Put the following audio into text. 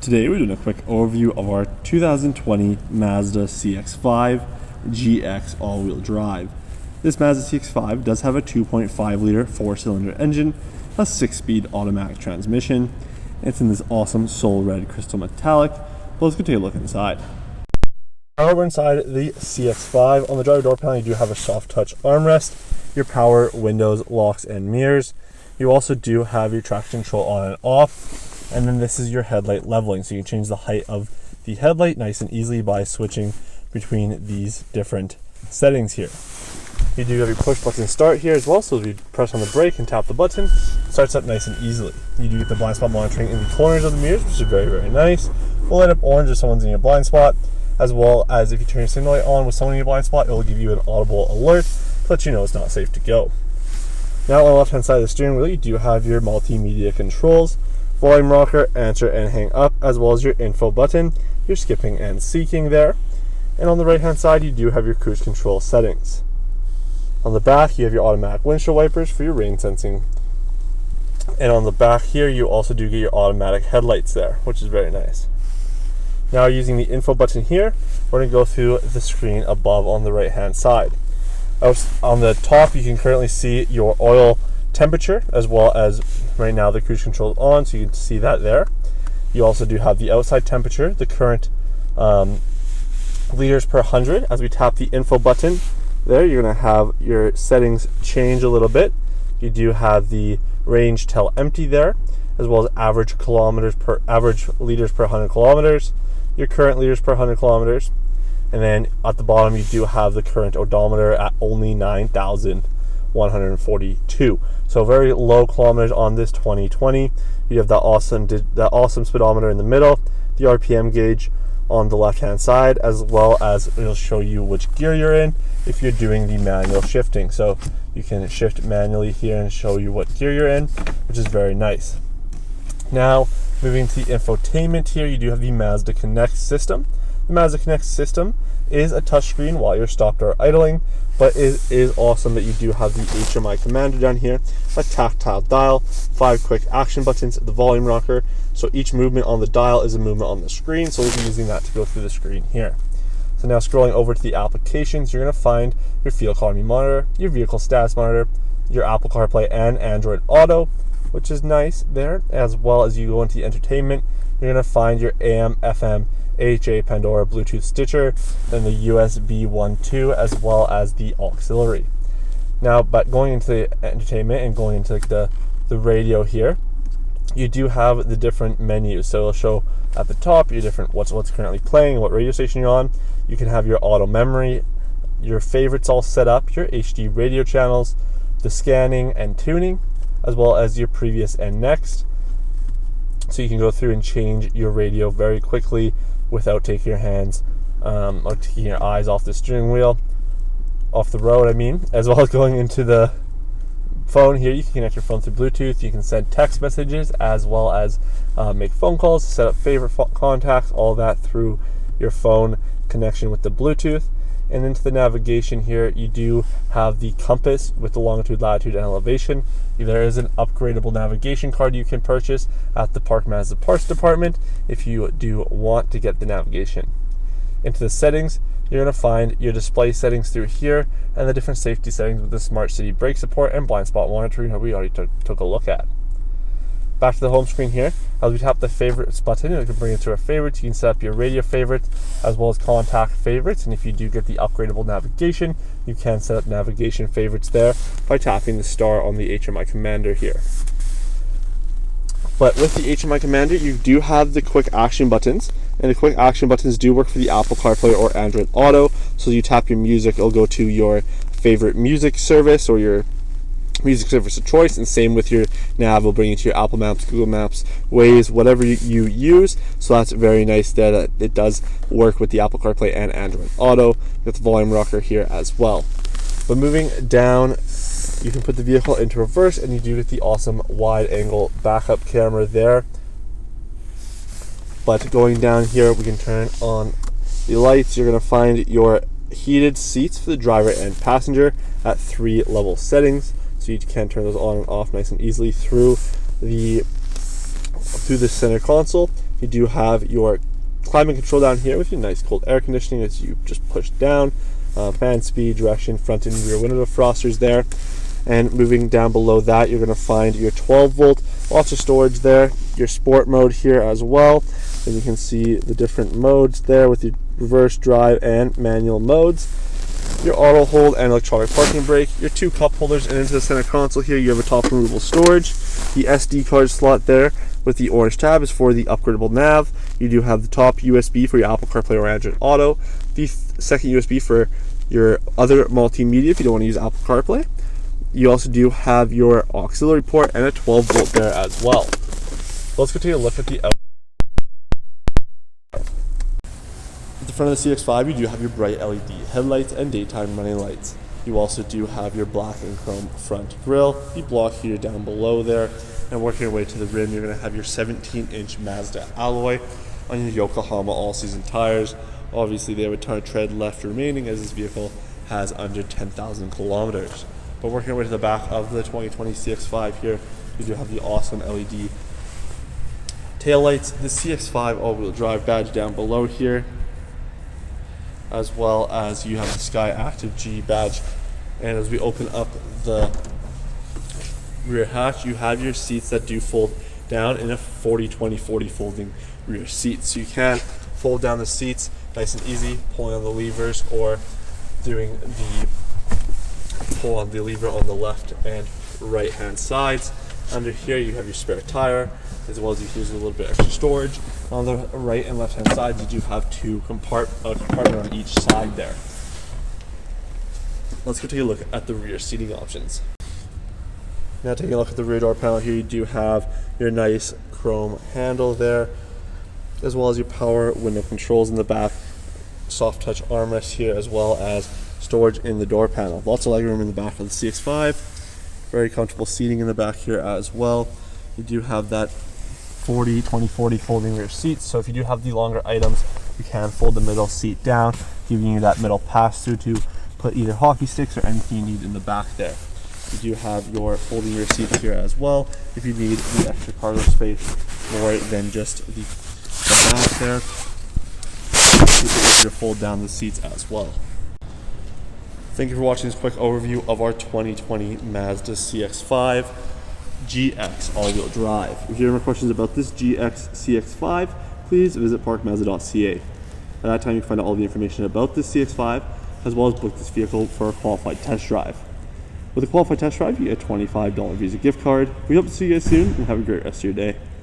Today we're doing a quick overview of our 2020 Mazda CX-5 GX all-wheel drive. This Mazda CX-5 does have a 2.5 liter 4-cylinder engine, a 6-speed automatic transmission. It's in this awesome soul red crystal metallic. But let's go take a look inside. Now we're inside the CX-5. On the driver door panel you do have a soft touch armrest, your power windows, locks and mirrors. You also do have your traction control on and off. And then this is your headlight leveling, so you can change the height of the headlight nice and easily by switching between these different settings here. You do have your push button start here as well, so if you press on the brake and tap the button, it starts up nice and easily. You do get the blind spot monitoring in the corners of the mirrors, which is very, very nice. Will light up orange if someone's in your blind spot, as well as if you turn your signal light on with someone in your blind spot, it will give you an audible alert to let you know it's not safe to go. Now on the left hand side of the steering wheel, you do have your multimedia controls, volume rocker, answer and hang up, as well as your info button, your skipping and seeking there. And on the right hand side you do have your cruise control settings. On the back you have your automatic windshield wipers for your rain sensing. And on the back here you also do get your automatic headlights there, which is very nice. Now using the info button here, we're going to go through the screen above on the right hand side. On the top you can currently see your oil temperature, as well as right now the cruise control is on, so you can see that there. You also do have the outside temperature, the current liters per 100. As we tap the info button there, you're going to have your settings change a little bit. You do have the range tell empty there, as well as average liters per 100 kilometers, your current liters per 100 kilometers, and then at the bottom you do have the current odometer at only 9,142. So very low kilometers on this 2020. You have that awesome speedometer in the middle, the RPM gauge on the left hand side, as well as it'll show you which gear you're in if you're doing the manual shifting. So you can shift manually here and show you what gear you're in, which is very nice. Now moving to the infotainment here, you do have the Mazda Connect system. The Mazda Connect system is a touchscreen while you're stopped or idling, but it is awesome that you do have the HMI commander down here, a tactile dial, 5 quick action buttons, the volume rocker, so each movement on the dial is a movement on the screen, so we'll be using that to go through the screen here. So now scrolling over to the applications, you're going to find your fuel economy monitor, your vehicle status monitor, your Apple CarPlay and Android Auto, which is nice there, as well as you go into the entertainment, you're going to find your AM, FM, AHA, Pandora, Bluetooth, Stitcher, then the USB 1.2, as well as the auxiliary. Now, but going into the entertainment and going into the radio here, you do have the different menus. So it'll show at the top your different what's currently playing, what radio station you're on. You can have your auto memory, your favorites all set up, your HD radio channels, the scanning and tuning, as well as your previous and next. So you can go through and change your radio very quickly without taking your hands or taking your eyes off the steering wheel, off the road I mean, as well as going into the phone here. You can connect your phone through Bluetooth, you can send text messages, as well as make phone calls, set up favorite contacts, all that through your phone connection with the Bluetooth. And into the navigation here, you do have the compass with the longitude, latitude, and elevation. There is an upgradable navigation card you can purchase at the Park Mazda parts department if you do want to get the navigation. Into the settings, you're going to find your display settings through here and the different safety settings with the smart city brake support and blind spot monitoring that we already took a look at. Back to the home screen here, as we tap the favorites button, it can bring it to our favorites. You can set up your radio favorites as well as contact favorites, and if you do get the upgradable navigation, you can set up navigation favorites there by tapping the star on the HMI commander here. But with the HMI commander, you do have the quick action buttons, and the quick action buttons do work for the Apple CarPlay or Android Auto. So you tap your music, it'll go to your favorite music service or your music service of choice, and same with your nav, will bring you to your Apple Maps, Google Maps, Waze, whatever you use. So that's very nice there that it does work with the Apple CarPlay and Android Auto. With the volume rocker here as well. But moving down, you can put the vehicle into reverse, and you do get the awesome wide angle backup camera there. But going down here, we can turn on the lights. You're going to find your heated seats for the driver and passenger at 3 level settings. So you can turn those on and off nice and easily through the center console. You do have your climate control down here with your nice cold air conditioning as you just push down, fan speed, direction, front and rear window defrosters there. And moving down below that, you're going to find your 12 volt, lots of storage there, your sport mode here as well. And you can see the different modes there with your reverse, drive, and manual modes. Your auto hold and electronic parking brake, your 2 cup holders, and into the center console here you have a top removable storage. The SD card slot there with the orange tab is for the upgradable nav. You do have the top USB for your Apple CarPlay or Android Auto, the second USB for your other multimedia if you don't want to use Apple CarPlay. You also do have your auxiliary port and a 12 volt there as well. Let's go take a look at the At the front of the CX-5, you do have your bright LED headlights and daytime running lights. You also do have your black and chrome front grille, the block here down below there, and working your way to the rim, you're going to have your 17-inch Mazda alloy on your Yokohama all-season tires. Obviously, they have a ton of tread left remaining as this vehicle has under 10,000 kilometers. But working our way to the back of the 2020 CX-5 here, you do have the awesome LED taillights, the CX-5 all-wheel drive badge down below here, as well as you have the Sky Active G badge. And as we open up the rear hatch, you have your seats that do fold down in a 40-20-40 folding rear seat. So you can fold down the seats nice and easy, pulling on the levers or doing the pull on the lever on the left and right hand sides. Under here you have your spare tire, as well as you can use a little bit extra storage. On the right and left hand sides you do have 2 compartments on each side there. Let's go take a look at the rear seating options. Now taking a look at the rear door panel here, you do have your nice chrome handle there, as well as your power window controls in the back, soft touch armrest here, as well as storage in the door panel. Lots of legroom in the back of the CX-5. Very comfortable seating in the back here as well. You do have that 40-20-40 folding rear seats, so if you do have the longer items, you can fold the middle seat down, giving you that middle pass-through to put either hockey sticks or anything you need in the back there. You do have your folding rear seats here as well if you need the extra cargo space more than just the back there. You can easier to fold down the seats as well. Thank you for watching this quick overview of our 2020 Mazda CX-5 GX all-wheel drive. If you have any questions about this GX CX-5, please visit parkmazda.ca. At that time, you can find out all the information about this CX-5, as well as book this vehicle for a qualified test drive. With a qualified test drive, you get a $25 Visa gift card. We hope to see you guys soon, and have a great rest of your day.